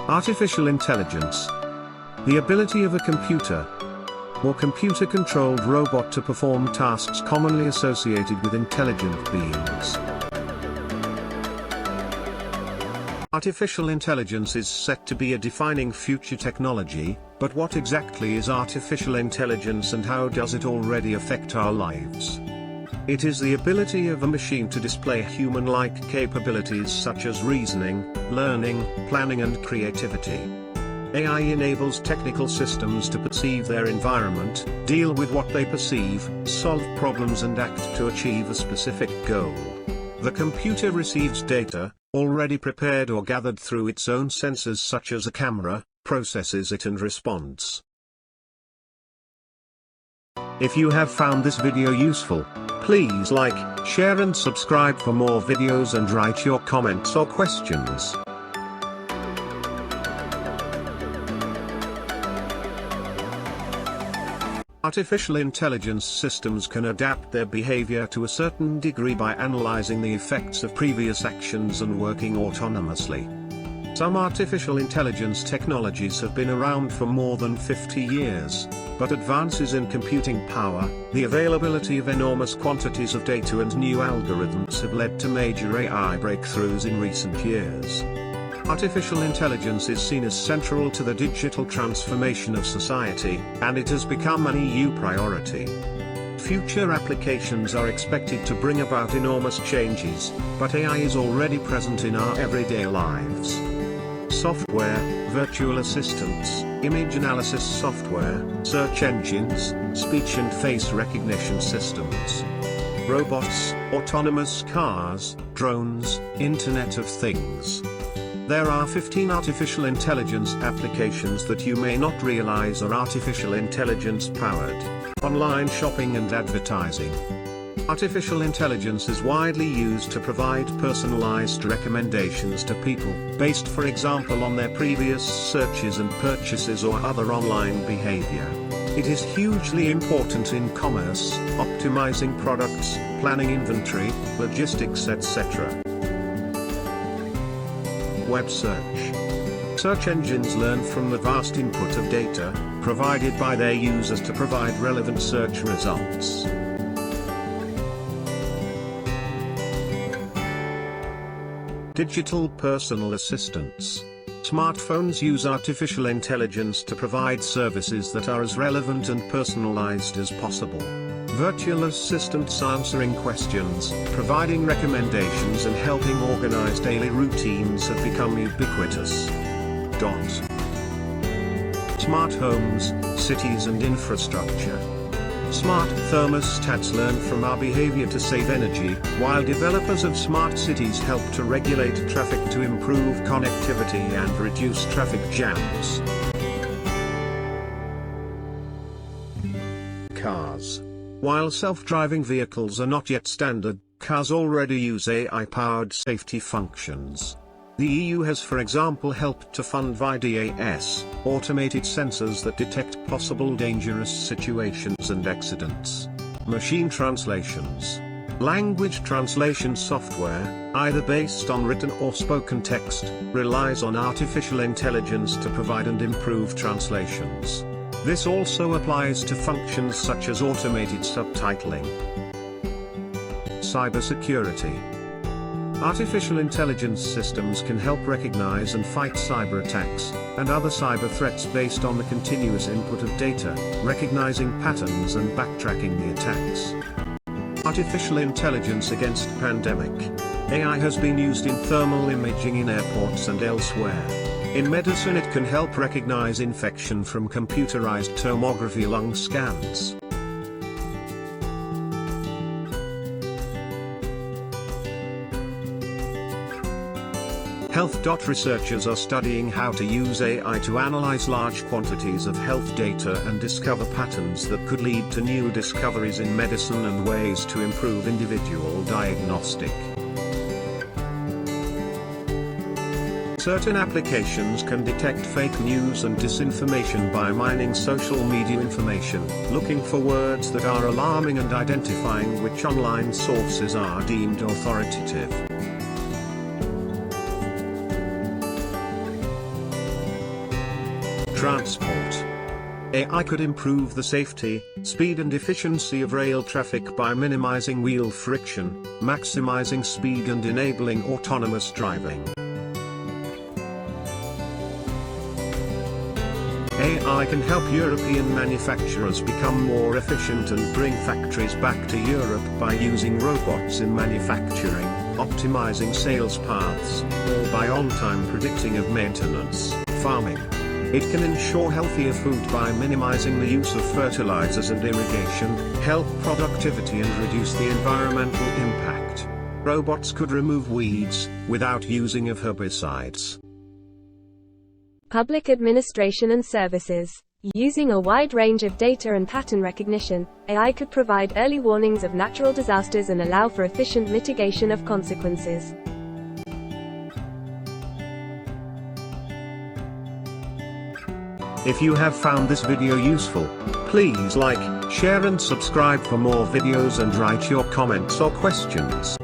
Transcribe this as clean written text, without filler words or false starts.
Artificial intelligence. The ability of a computer or computer-controlled robot to perform tasks commonly associated with intelligent beings. Artificial intelligence is set to be a defining future technology, but what exactly is artificial intelligence and how does it already affect our lives? It is the ability of a machine to display human-like capabilities such as reasoning, learning, planning and creativity. AI enables technical systems to perceive their environment, deal with what they perceive, solve problems and act to achieve a specific goal. The computer receives data, already prepared or gathered through its own sensors such as a camera, processes it and responds. If you have found this video useful, please like, share and subscribe for more videos and write your comments or questions. Artificial intelligence systems can adapt their behavior to a certain degree by analyzing the effects of previous actions and working autonomously. Some artificial intelligence technologies have been around for more than 50 years, but advances in computing power, the availability of enormous quantities of data and new algorithms have led to major AI breakthroughs in recent years. Artificial intelligence is seen as central to the digital transformation of society, and it has become an EU priority. Future applications are expected to bring about enormous changes, but AI is already present in our everyday lives. Software, virtual assistants, image analysis software, search engines, speech and face recognition systems, robots, autonomous cars, drones, Internet of Things. There are 15 artificial intelligence applications that you may not realize are artificial intelligence powered. Online shopping and advertising. Artificial intelligence is widely used to provide personalized recommendations to people, based for example on their previous searches and purchases or other online behavior. It is hugely important in commerce, optimizing products, planning inventory, logistics etc. Web search. Search engines learn from the vast input of data provided by their users to provide relevant search results. Digital personal assistants. Smartphones use artificial intelligence to provide services that are as relevant and personalized as possible. Virtual assistants answering questions, providing recommendations and helping organize daily routines have become ubiquitous. Smart homes, cities and infrastructure. Smart thermostats learn from our behavior to save energy, while developers of smart cities help to regulate traffic to improve connectivity and reduce traffic jams. Cars. While self-driving vehicles are not yet standard, cars already use AI-powered safety functions. The EU has for example helped to fund VDAS, automated sensors that detect possible dangerous situations and accidents. Machine translations. Language translation software, either based on written or spoken text, relies on artificial intelligence to provide and improve translations. This also applies to functions such as automated subtitling. Cybersecurity. Artificial intelligence systems can help recognize and fight cyber attacks and other cyber threats based on the continuous input of data, recognizing patterns and backtracking the attacks. Artificial intelligence against pandemic. AI has been used in thermal imaging in airports and elsewhere. In medicine it can help recognize infection from computerized tomography lung scans. Health. Researchers are studying how to use AI to analyze large quantities of health data and discover patterns that could lead to new discoveries in medicine and ways to improve individual diagnostic. Certain applications can detect fake news and disinformation by mining social media information, looking for words that are alarming and identifying which online sources are deemed authoritative. transport. AI could improve the safety, speed and efficiency of rail traffic by minimizing wheel friction, maximizing speed and enabling autonomous driving. AI can help European manufacturers become more efficient and bring factories back to Europe by using robots in manufacturing, optimizing sales paths, or by on-time predicting of maintenance, farming. It can ensure healthier food by minimizing the use of fertilizers and irrigation, help productivity and reduce the environmental impact. Robots could remove weeds, without using of herbicides. Public administration and services. Using a wide range of data and pattern recognition, AI could provide early warnings of natural disasters and allow for efficient mitigation of consequences. If you have found this video useful, please like, share and subscribe for more videos and write your comments or questions.